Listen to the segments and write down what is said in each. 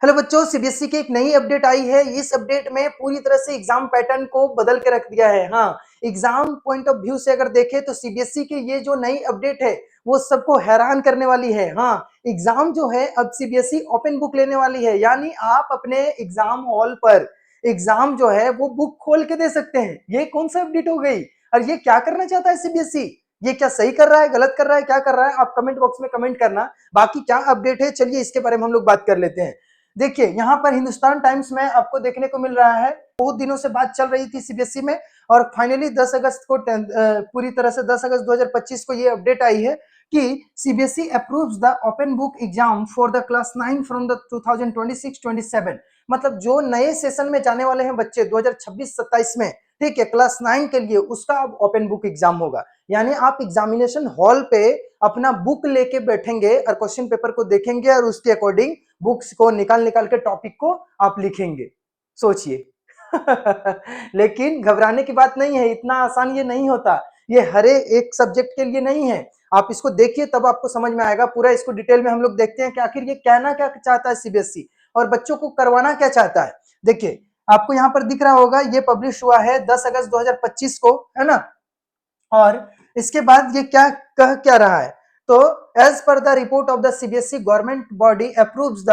Hello बच्चों, CBSE की एक नई अपडेट आई है। इस अपडेट में पूरी तरह से एग्जाम पैटर्न को बदल के रख दिया है। हाँ, एग्जाम पॉइंट ऑफ व्यू से अगर देखें तो सीबीएसई की ये जो नई अपडेट है वो सबको हैरान करने वाली है। हाँ, एग्जाम जो है अब सीबीएसई ओपन बुक लेने वाली है, यानी आप अपने एग्जाम हॉल पर एग्जाम जो है वो बुक खोल के दे सकते हैं। ये कौन सा अपडेट हो गई और ये क्या करना चाहता है सीबीएसई? ये क्या सही कर रहा है, गलत कर रहा है, क्या कर रहा है? आप कमेंट बॉक्स में कमेंट करना। बाकी क्या अपडेट है, चलिए इसके बारे में हम लोग बात कर लेते हैं। देखिए, यहाँ पर हिंदुस्तान टाइम्स में आपको देखने को मिल रहा है, बहुत दिनों से बात चल रही थी सीबीएसई में और फाइनली 10 अगस्त को पूरी तरह से 10 अगस्त 2025 को ये अपडेट आई है कि CBSE approves the open book exam for the class 9 from the 2026-27। मतलब जो नए सेशन में जाने वाले हैं बच्चे 2026-27 में, ठीक है, क्लास 9 के लिए, उसका अब ओपन बुक एग्जाम होगा। यानी आप एग्जामिनेशन हॉल पे अपना बुक लेके बैठेंगे और क्वेश्चन पेपर को देखेंगे और उसके अकॉर्डिंग बुक्स को निकाल निकाल के टॉपिक को आप लिखेंगे। सोचिए। लेकिन घबराने की बात नहीं है, इतना आसान ये नहीं होता। ये हर एक सब्जेक्ट के लिए नहीं है। आप इसको देखिए तब आपको समझ में आएगा। पूरा इसको डिटेल में हम लोग देखते हैं कि आखिर ये कहना क्या चाहता है सीबीएसई और बच्चों को करवाना क्या चाहता है। देखिए, आपको यहाँ पर दिख रहा होगा, ये पब्लिश हुआ है 10 अगस्त 2025 को, है ना। और इसके बाद ये क्या कह क्या रहा है, तो as per the report of the CBSE government body approves the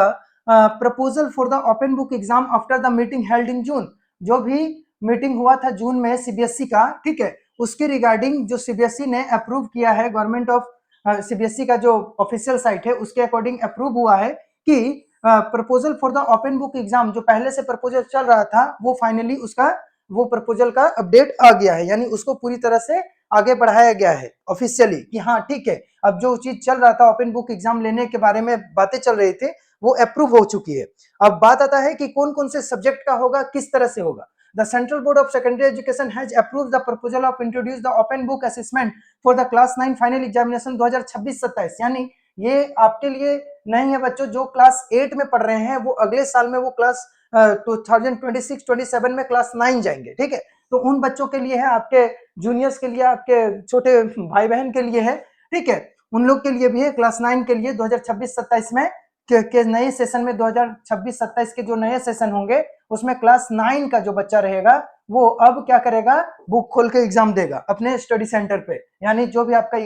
proposal for the open book exam after the meeting held in June. जो भी मीटिंग हुआ था जून में सीबीएसई का, ठीक है, उसके रिगार्डिंग जो सीबीएसई ने अप्रूव किया है, गवर्नमेंट ऑफ सीबीएसई का जो ऑफिशियल साइट है उसके अकॉर्डिंग अप्रूव हुआ है कि proposal for the open book exam, जो पहले से प्रपोजल चल रहा था, वो फाइनली उसका वो प्रपोजल का अपडेट आ गया है। यानी उसको पूरी तरह से आगे बढ़ाया गया है ऑफिशियली कि हाँ ठीक है, अब जो चीज चल रहा था ओपन बुक एग्जाम लेने के बारे में बातें चल रही थी वो अप्रूव हो चुकी है। अब बात आता है कि कौन कौन से सब्जेक्ट का होगा, किस तरह से होगा। The central board of secondary education has approved the proposal of introduce the open book assessment for the class 9 final examination 2026-27। यानी ये आपके लिए नहीं है बच्चों, जो क्लास 8 में पढ़ रहे हैं वो अगले साल में वो क्लास 2026-27 में क्लास 9 जाएंगे, ठीक है। तो उन बच्चों के लिए है, आपके जूनियर्स के लिए, आपके छोटे भाई बहन के लिए है, ठीक है, उन लोग के लिए भी है। क्लास 9 के लिए 2026-27 में के नए सेशन में 2026-27 के जो नए सेशन होंगे उसमें क्लास 9 का जो बच्चा रहेगा वो अब क्या करेगा, बुक खोल के एग्जाम देगा अपने स्टडी सेंटर पे, यानी जो भी आपका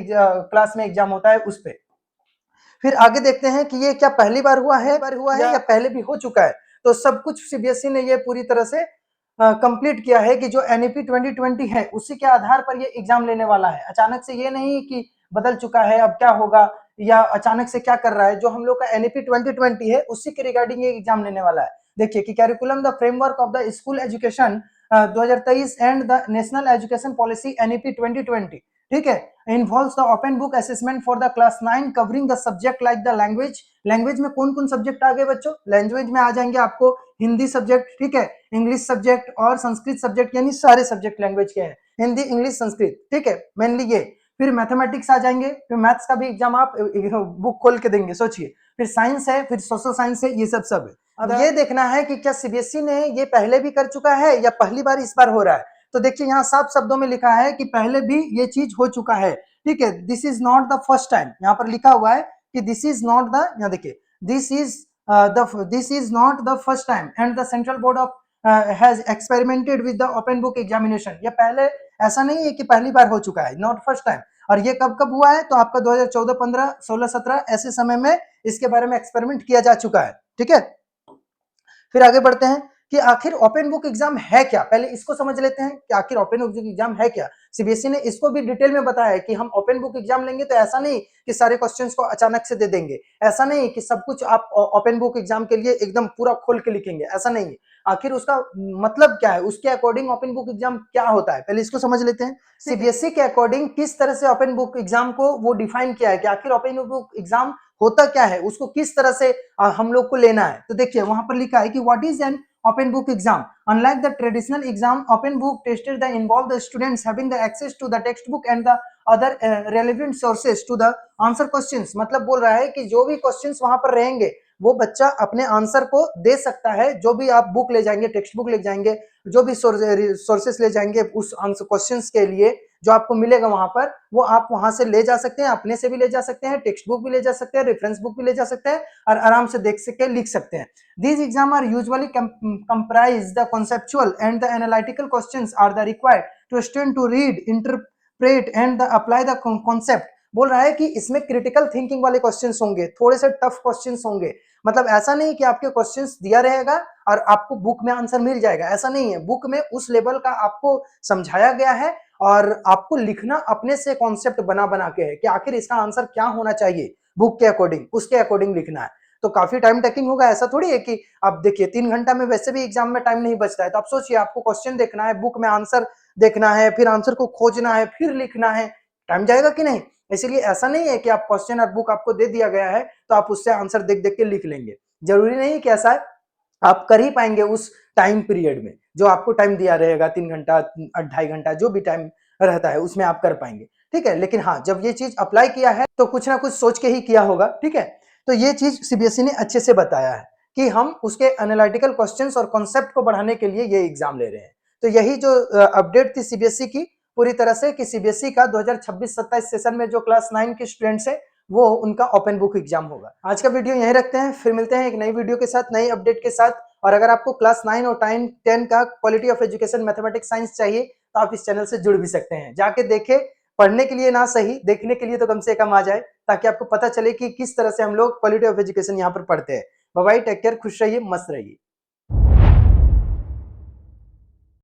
क्लास में एग्जाम होता है उस पे। फिर आगे देखते हैं कि ये क्या पहली बार हुआ है या पहले भी हो चुका है। तो सब कुछ सीबीएसई ने ये पूरी तरह से कंप्लीट किया है कि जो एनईपी 2020 है उसी के आधार पर ये एग्जाम लेने वाला है। अचानक से ये नहीं कि बदल चुका है अब क्या होगा, या अचानक से क्या कर रहा है। जो हम लोग का एनईपी 2020 है उसी के रिगार्डिंग ये एग्जाम लेने वाला है। देखिए कि curriculum the framework of the school education 2023 and the national education policy NEP 2020, ठीक है, involves the open book assessment for the class 9 covering the subject like the language। Language में कौन कौन सब्जेक्ट आ गए बच्चों? लैंग्वेज में आ जाएंगे आपको हिंदी सब्जेक्ट, ठीक है, इंग्लिश सब्जेक्ट और संस्कृत सब्जेक्ट, यानी सारे सब्जेक्ट लैंग्वेज के हैं, हिंदी इंग्लिश संस्कृत, ठीक है, मेनली ये। फिर मैथमेटिक्स आ जाएंगे, फिर मैथ्स का भी एग्जाम आप बुक खोल के देंगे, सोचिए। फिर साइंस है, फिर सोशल साइंस है, ये सब है। अब ये देखना है कि क्या सीबीएसई ने ये पहले भी कर चुका है या पहली बार इस बार हो रहा है। तो देखिए यहाँ साफ शब्दों में लिखा है कि पहले भी ये चीज हो चुका है, ठीक है। This is not the first time, यहाँ पर लिखा हुआ है कि दिस इज नॉट द, यहाँ देखिए, this is not the first time and the central board of has experimented with the open book examination. ये पहले ऐसा नहीं है कि पहली बार हो चुका है, नॉट फर्स्ट टाइम। और ये कब कब हुआ है, तो आपका 2014, 15, 16, 17 ऐसे समय में इसके बारे में एक्सपेरिमेंट किया जा चुका है, ठीक है। फिर आगे बढ़ते हैं कि आखिर ओपन बुक एग्जाम है क्या, पहले इसको समझ लेते हैं कि आखिर ओपन बुक एग्जाम है क्या। सीबीएसई ने इसको भी डिटेल में बताया है कि हम ओपन बुक एग्जाम लेंगे तो ऐसा नहीं कि सारे क्वेश्चंस को अचानक से दे देंगे, ऐसा नहीं कि सब कुछ आप ओपन बुक एग्जाम के लिए एकदम पूरा खोल के लिखेंगे, ऐसा नहीं है। आखिर उसका मतलब क्या है, उसके अकॉर्डिंग ओपन बुक एग्जाम क्या होता है, पहले इसको समझ लेते हैं। सीबीएसई के अकॉर्डिंग किस तरह से ओपन बुक एग्जाम को वो डिफाइन किया है कि आखिर ओपन बुक एग्जाम होता क्या है, उसको किस तरह से हम लोग को लेना है। तो देखिए वहां पर लिखा है कि what is an open book exam? Unlike the traditional exam, open book tested the involve the students having the access to the textbook and the other relevant sources to the answer questions। मतलब बोल रहा है कि जो भी questions वहां पर रहेंगे वो बच्चा अपने आंसर को दे सकता है। जो भी आप बुक ले जाएंगे, टेक्स्ट बुक ले जाएंगे, जो भी सोर्सेस ले जाएंगे उस आंसर क्वेश्चंस के लिए, जो आपको मिलेगा वहां पर, वो आप वहां से ले जा सकते हैं, अपने से भी ले जा सकते हैं, टेक्स्ट बुक भी ले जा सकते हैं, रेफरेंस बुक भी ले जा सकते हैं और आराम से देख सके लिख सकते हैं। These exam are usually comprise the conceptual and the analytical questions are the required to student to read, interpret and the apply the concept। बोल रहा है कि इसमें क्रिटिकल थिंकिंग वाले क्वेश्चंस होंगे, थोड़े से टफ क्वेश्चंस होंगे। मतलब ऐसा नहीं कि आपके क्वेश्चंस दिया रहेगा और आपको बुक में आंसर मिल जाएगा, ऐसा नहीं है। बुक में उस लेवल का आपको समझाया गया है और आपको लिखना अपने से कॉन्सेप्ट बना बना के है कि आखिर इसका आंसर क्या होना चाहिए, बुक के अकॉर्डिंग, उसके अकॉर्डिंग लिखना है। तो काफी टाइम टेकिंग होगा, ऐसा थोड़ी है कि आप देखिए 3 घंटा में वैसे भी एग्जाम में टाइम नहीं बचता है। तो आप सोचिए, आपको क्वेश्चन देखना है, बुक में आंसर देखना है, फिर आंसर को खोजना है, फिर लिखना है, टाइम जाएगा कि नहीं। इसीलिए ऐसा नहीं है कि आप क्वेश्चन और बुक आपको दे दिया गया है तो आप उससे आंसर देख देख के लिख लेंगे, जरूरी नहीं कि ऐसा आप कर ही पाएंगे उस टाइम पीरियड में। जो आपको टाइम दिया रहेगा 3 घंटा 2.5 घंटा जो भी टाइम रहता है उसमें आप कर पाएंगे, ठीक है। लेकिन हाँ, जब ये चीज अप्लाई किया है तो कुछ ना कुछ सोच के ही किया होगा, ठीक है। तो ये चीज सीबीएसई ने अच्छे से बताया है कि हम उसके एनालिटिकल क्वेश्चंस और कॉन्सेप्ट को बढ़ाने के लिए ये एग्जाम ले रहे हैं। तो यही जो अपडेट थी सीबीएसई की पूरी तरह से कि सीबीएसई का 2026-27 सेशन में जो क्लास 9 के स्टूडेंट्स है वो उनका ओपन बुक एग्जाम होगा। आज का वीडियो यहीं रखते हैं, फिर मिलते हैं एक नई वीडियो के साथ, नई अपडेट के साथ। और अगर आपको क्लास 9 और 10 का quality of education mathematics science चाहिए तो आप इस चैनल से जुड़ भी सकते हैं। जाके देखें, पढ़ने के लिए ना सही, देखने के लिए तो कम से कम आ जाए, ताकि आपको पता चले कि किस तरह से हम लोग क्वालिटी ऑफ एजुकेशन यहाँ पर पढ़ते हैं। बाय बाय, टेक केयर, खुश रहिए, मस्त रहिए।